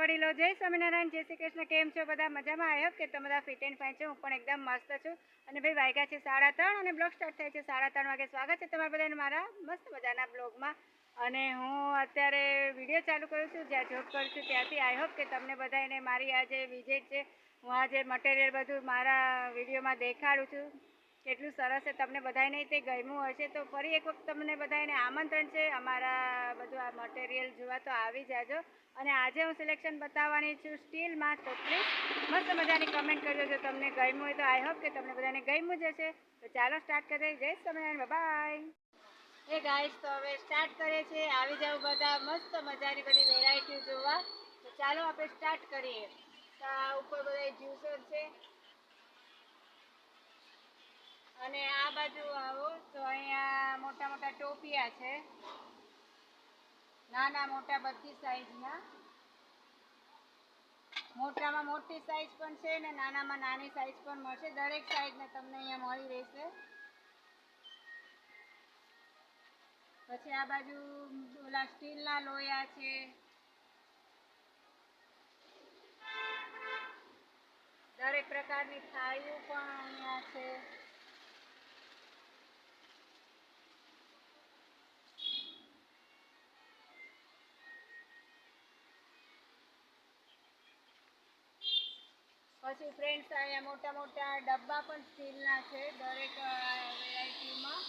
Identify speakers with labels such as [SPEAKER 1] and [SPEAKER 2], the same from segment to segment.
[SPEAKER 1] વડીલો, જય સ્વામિનારાયણ, જય શ્રી કૃષ્ણ. કેમ છો બધા? મજામાં? આવ્યો કે તમે બધા ફિટ એન્ડ ફાઇન છો? હું પણ એકદમ મસ્ત છું. અને ભાઈ વાગ્યા છે 3:30 અને બ્લોગ સ્ટાર્ટ થાય છે 3:30 વાગે. સ્વાગત છે તમારા બધાને મારા મસ્ત મજાના બ્લોગમાં. અને હું અત્યારે વિડીયો ચાલુ કરું છું જ્યાં જોબ કરું છું ત્યાંથી. આઈ હોપ કે તમને બધાને મારી આ જે વિઝિટ છે, હું આ જે મટીરિયલ બધું મારા વિડીયોમાં દેખાડું છું કેટલું સરસ છે, તમને બધાને તે ગમ્યું હશે. તો ફરી એક વખત તમને બધાને આમંત્રણ છે અમારા બધું આ મટીરિયલ જોવા, તો આવી જાજો. અને આજે હું સિલેક્શન બતાવવાની છું સ્ટીલમાં, તો પ્લીઝ મસ્ત મજાની કમેન્ટ કરજો જો તમને ગમ્યું હોય તો. આઈ હોપ કે તમને બધાને ગમ્યું જ હશે. તો ચાલો સ્ટાર્ટ કરીએ. જય સ્વામિનારાયણ, બાય. એ ગાઈસ, તો હવે સ્ટાર્ટ કરીએ છીએ. આવી જાવ બધા મસ્ત મજાની બધી વેરાયટી જોવા. તો ચાલો આપણે સ્ટાર્ટ કરીએ. ઉપર બધા જ્યુસર છે અને આ બાજુ આવો તો અહીંયા મોટા મોટા ટોપિયા છે, નાના મોટા બધી સાઈઝના. મોટામાં મોટી સાઈઝ પણ છે ને નાનામાં નાની સાઈઝ પણ મળશે. દરેક સાઈઝને તમને અહીંયા મળી રહેશે. પછી આ બાજુ ઓલા સ્ટીલના લોયા છે, દરેક પ્રકારની થાળીઓ પણ અહીંયા છે. પછી ફ્રેન્ડ્સ અહીંયા મોટા મોટા ડબ્બા પણ સ્ટીલના છે દરેક વેરાયટીમાં.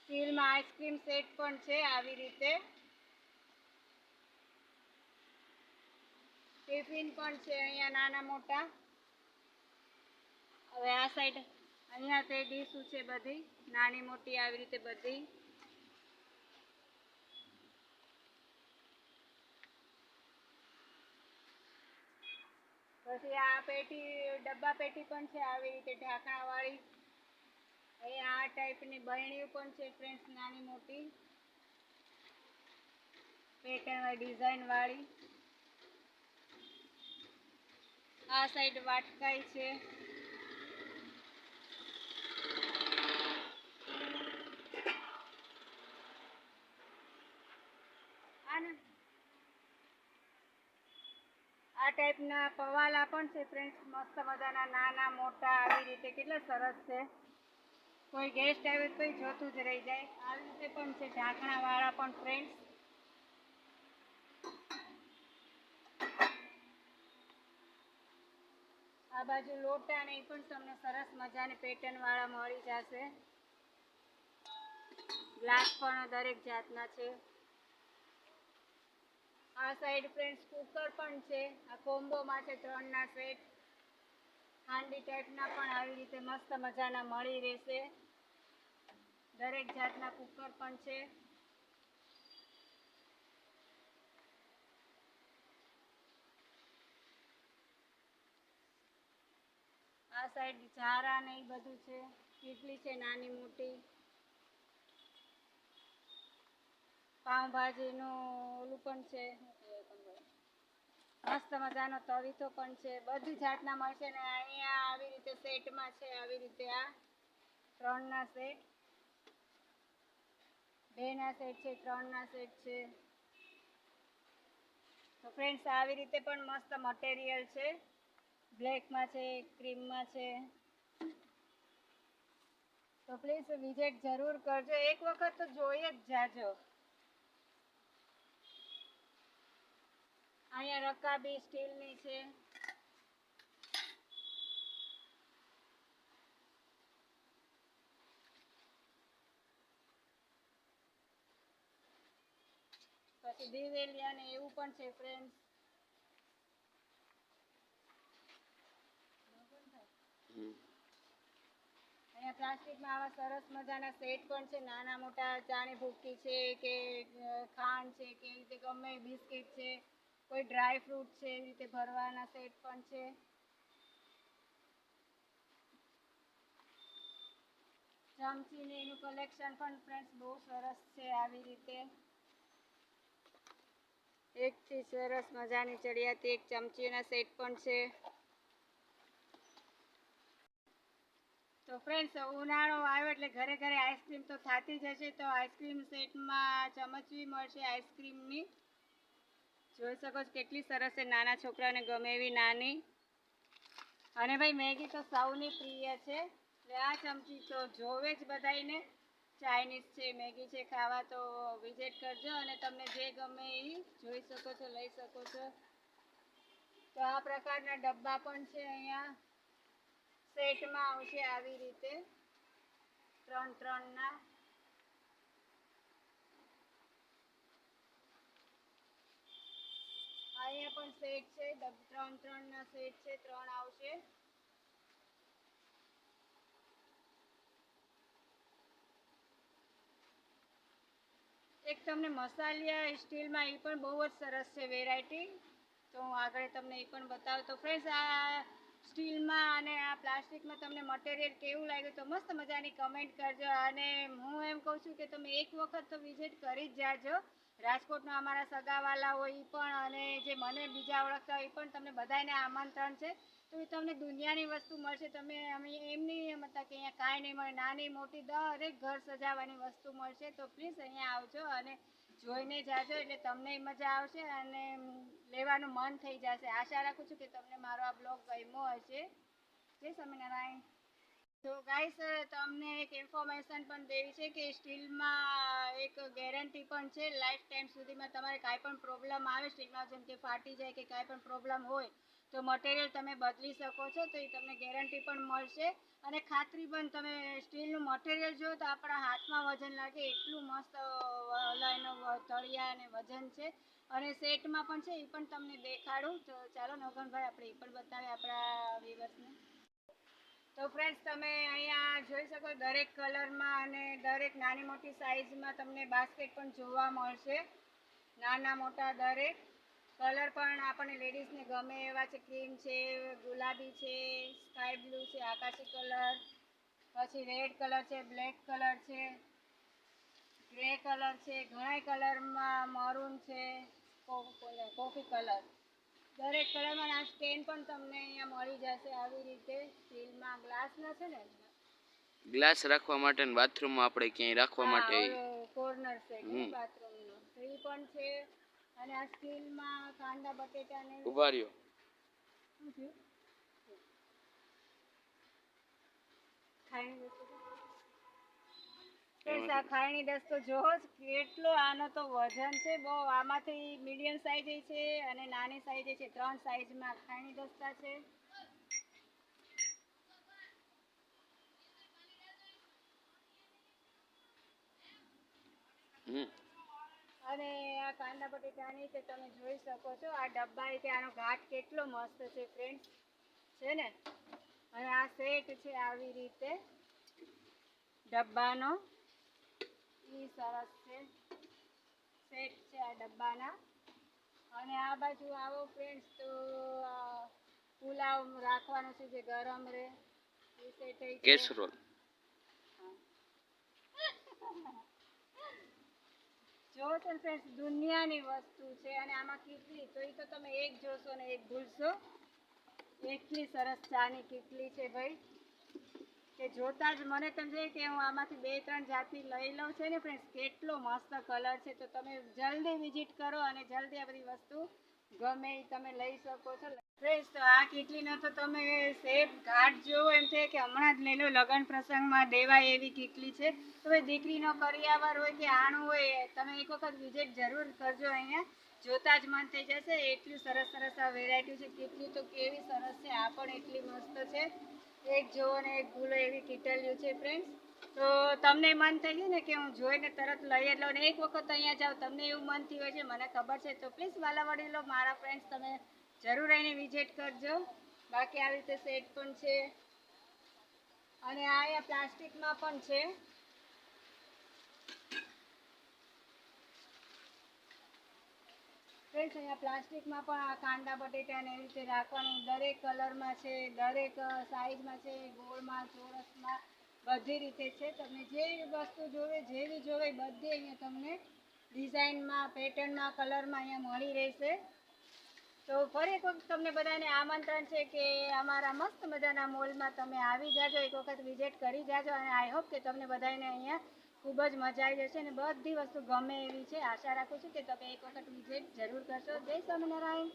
[SPEAKER 1] સ્ટીલમાં આઈસ્ક્રીમ સેટ પણ છે આવી રીતે. ટિફિન પણ છે અહીંયા નાના મોટા. હવે આ સાઈડ અહીંયા તે ડીશું છે બધી નાની મોટી આવી રીતે બધી. પછી આ પેટી ડબ્બા પેટી પણ છે આવી રીતે ઢાંકણાવાળી. અહીંયા આ ટાઈપની બરણીઓ પણ છે ફ્રેન્ડ્સ, નાની મોટી પેટર્ન ડિઝાઇન વાળી. આ સાઈડ વાટકાઈ છે. આ ટાઈપના પવાલા પણ છે ફ્રેન્ડ્સ, મસ્ત મજાના નાના મોટા આવી રીતે. કેટલા સરસ છે. કોઈ ગેસ્ટ આવે તો જોતું જ રહી જાય. આવી રીતે પણ છે ઢાંકણાવાળા પણ ફ્રેન્ડ્સ. આ બાજુ લોટા ને એ પણ તમને સરસ મજાની પેટર્ન વાળા મળી જશે. ગ્લાસ પણ દરેક જાતના છે. આ સાઈડ ફ્રેન્ડ્સ કુકર પણ છે. આ કોમ્બોમાં છે 3ના સેટ. હાંડી ટાઈપના પણ આવી રીતે મસ્ત મજાના મળી રહેશે. દરેક જાતના કુકર પણ છે. આ સાઈડ ઝારા ને એ બધું છે. કેટલી છે નાની મોટી. પાઉંભાજીનું ઓલું પણ છે, મસ્ત મજાનો તવીથો પણ છે. બધી જાતના મળશે ને અહીંયા આવી રીતે સેટમાં છે. આવી રીતે આ 3ના સેટ, 2ના સેટ છે, 3ના સેટ છે. તો ફ્રેન્ડ્સ આવી રીતે પણ મસ્ત મટીરિયલ છે. બ્લેકમાં છે, ક્રીમમાં છે. તો પ્લીઝ વિઝિટ જરૂર કરજો. એક વખત તો જોઈ જ જાજો. અહીંયા રકાબી સ્ટીલની છે. પછી દિવેલિયા ને એવું પણ છે ફ્રેન્ડ્સ. અહીંયા પ્લાસ્ટિકમાં આવા સરસ મજાના સેટ પણ છે. નાના મોટા ચાની ભૂકી છે કે ખાંડ છે કે એવી રીતે ગમે, બિસ્કિટ છે, કોઈ ડ્રાય ફ્રૂટ છે, એવી રીતે ભરવાના સેટ પણ છે. ચમચી ને એનું કલેક્શન પણ ફ્રેન્ડ્સ બહુ સરસ છે. આવી રીતે એકથી સરસ મજાની ચડિયાતી એક ચમચીના સેટ પણ છે. તો ફ્રેન્ડ્સ ઉનાળો આવ્યો એટલે ઘરે ઘરે આઈસ્ક્રીમ તો થતી જ હશે. તો આઈસ્ક્રીમ સેટમાં ચમચવી મળશે આઈસ્ક્રીમની. જોઈ શકો છો કેટલી સરસ છે, નાના છોકરાને ગમે એવી નાની. અને ભાઈ મેગી તો સૌની પ્રિય છે એટલે આ ચમચી તો જોવે જ બધાને. ચાઇનીઝ છે, મેગી છે ખાવા તો વિઝિટ કરજો અને તમને જે ગમે એ જોઈ શકો છો, લઈ શકો છો. તો આ પ્રકારના ડબ્બા પણ છે અહીંયા સેટમાં આવશે આવી રીતે 3-3 ના. અહીંયા પણ સેટ છે 3-3 ના સેટ છે, 3 આવશે. એક તમને મસાલિયા સ્ટીલમાં એ પણ બહુ જ સરસ છે વેરાયટી. તો હું આગળ તમને એ પણ બતાવું. તો ફ્રેન્ડ્સ આ સ્ટીલમાં અને આ પ્લાસ્ટિકમાં તમને મટીરિયલ કેવું લાગ્યું તો મસ્ત મજાની કમેન્ટ કરજો. અને હું એમ કહું છું કે તમે એક વખત તો વિઝિટ કરી જ જાજો. રાજકોટના અમારા સગાવાલા હોય એ પણ અને જે મને બીજા ઓળખતા હોય એ પણ તમને બધાને આમંત્રણ છે. તો એ તમને દુનિયાની વસ્તુ મળશે. તમે એમની મતલબ કે અહીંયા કાંઈ નહીં મળે, નાની મોટી દરેક ઘર સજાવવાની વસ્તુ મળશે. તો પ્લીઝ અહીંયા આવજો અને જોઈને જાજો એટલે તમને મજા આવશે અને લેવાનું મન થઈ જશે. આશા રાખું છું કે તમને મારો આ બ્લોગ ગમ્યો હશે. જય સ્વામિનારાયણ. તો ગાઈસ તમને એક ઇન્ફોર્મેશન પણ દેવી છે કે સ્ટીલમાં એક ગેરંટી પણ છે. લાઈફ ટાઈમ સુધીમાં તમારે કાંઈ પણ પ્રોબ્લેમ આવે સ્ટીલમાં, જેમ કે ફાટી જાય કે કાંઈ પણ પ્રોબ્લેમ હોય તો મટીરિયલ તમે બદલી શકો છો. તો એ તમને ગેરંટી પણ મળશે અને ખાતરી પણ. તમે સ્ટીલનું મટીરિયલ જો તો આપણા હાથમાં વજન લાગે એટલું મસ્ત એનું તળિયા અને વજન છે. અને સેટમાં પણ છે, એ પણ તમને દેખાડું. તો ચાલો નવગણભાઈ આપણે એ પણ બતાવીએ આપણા વ્યુઅર્સને. તો ફ્રેન્ડ્સ તમે અહીંયા જોઈ શકો દરેક કલરમાં અને દરેક નાની મોટી સાઇઝમાં તમને બાસ્કેટ પણ જોવા મળશે. નાના મોટા દરેક કલર પણ આપણને લેડીઝને ગમે એવા છે. ક્રીમ છે, ગુલાબી છે, સ્કાય બ્લુ છે, આકાશી કલર, પછી રેડ કલર છે, બ્લેક કલર છે, ગ્રે કલર છે, ઘણા કલરમાં મરૂન છે, કોફી કલર. દરેક કલરમાં આ સ્ટેન પણ તમને અહીંયા મળી જશે આવી રીતે સ્ટીલમાં. ગ્લાસના છે ને,
[SPEAKER 2] ગ્લાસ રાખવા માટે ને બાથરૂમમાં આપણે ક્યાંય રાખવા માટે
[SPEAKER 1] કોર્નર છે બાથરૂમનો તો એ પણ છે. અને આ સ્ટીલમાં કાંદા બટેટાને
[SPEAKER 2] ઉભા રહ્યો
[SPEAKER 1] ખાયણી દસ્તો જોવો જ કેટલો આનો તો વજન છે બહુ. આમાંથી મીડિયમ સાઈઝ છે અને નાની સાઈઝ છે. 3 સાઈઝમાં ખાયણી દસ્તા છે. અને આ કાંદા બટેટાની તે તમે જોઈ શકો છો. આ ડબ્બા છે, આનો ઘાટ કેટલો મસ્ત છે ફ્રેન્ડ્સ, છે ને. અને આ સેટ છે આવી રીતે ડબ્બાનો, એ સરસ છે સેટ છે આ ડબ્બાના. અને આ બાજુ આવો ફ્રેન્ડ્સ તો પુલાવ રાખવાનો છે જે ગરમ રહે એ સેટ છે.
[SPEAKER 2] કેસરોલ
[SPEAKER 1] જો તો ફ્રેન્ડ્સ દુનિયાની વસ્તુ છે. અને આમાં કેટલી તો એ તો તમે એક જોશો ને એક ભૂલશો. એટલી સરસ ચાની કેટલી છે ભાઈ કે જોતા જ મને તેમ છે કે હું આમાંથી 2-3 જાતની લઈ લઉં છે ને ફ્રેન્ડ્સ. કેટલો મસ્ત કલર છે. તો તમે જલ્દી વિઝિટ કરો અને જલ્દી આ બધી વસ્તુ ગમે એ તમે લઈ શકો છો ફ્રેન્ડ્સ. તો આ કીટલીનો તો તમે સેટ ઘાટ જોવો એમ છે કે હમણાં જ લઈ લો. લગ્ન પ્રસંગમાં દેવાય એવી કીટલી છે. તો ભાઈ દીકરીનો કરિયાવર હોય કે આણું હોય, તમે એક વખત વિઝિટ જરૂર કરજો. અહીંયા જોતા જ મન થઈ જશે. એટલી સરસ સરસ આ વેરાયટી છે. કીટલી તો કેવી સરસ છે. આ પણ એટલી મસ્ત છે. એક જોવો ને એક ભૂલો એવી કીટલીઓ છે ફ્રેન્ડ્સ. તો તમને મન થઈ ગયું ને કે હું જોઈને તરત લઈ જ લઉં ને એક વખત અહીંયા જાઓ તમને એવું મન થયું હોય છે, મને ખબર છે. તો પ્લીઝ વાલા વડીલો મારા ફ્રેન્ડ્સ તમે જરૂર આવીને વિઝિટ કરજો. બાકી આવી રીતે સેટ પણ છે. અને આ અહીંયા પ્લાસ્ટિકમાં પણ છે. ફ્રેન્ડ્સ અહીંયા પ્લાસ્ટિકમાં પણ આ કાંદા બટેટાને એવી રીતે રાખવાનું દરેક કલરમાં છે, દરેક સાઈઝમાં છે, ગોળમાં, ચોરસમાં, બધી રીતે છે. તમને જે વસ્તુ જોવે જેવી જોવે બધી અહીંયા તમને ડિઝાઇનમાં, પેટર્નમાં, કલરમાં અહીંયા મળી રહેશે. તો ફરી એક વખત તમને બધાને આમંત્રણ છે કે અમારા મસ્ત મજાના મોલમાં તમે આવી જાજો, એક વખત વિઝિટ કરી જાજો અને આઈ હોપ કે તમને બધાને અહીંયા ખૂબ જ મજા આવી જશે અને બધી વસ્તુ ગમે એવી છે. આશા રાખું છું કે તમે એક વખત વિઝિટ જરૂર કરશો. જય સ્વામિનારાયણ.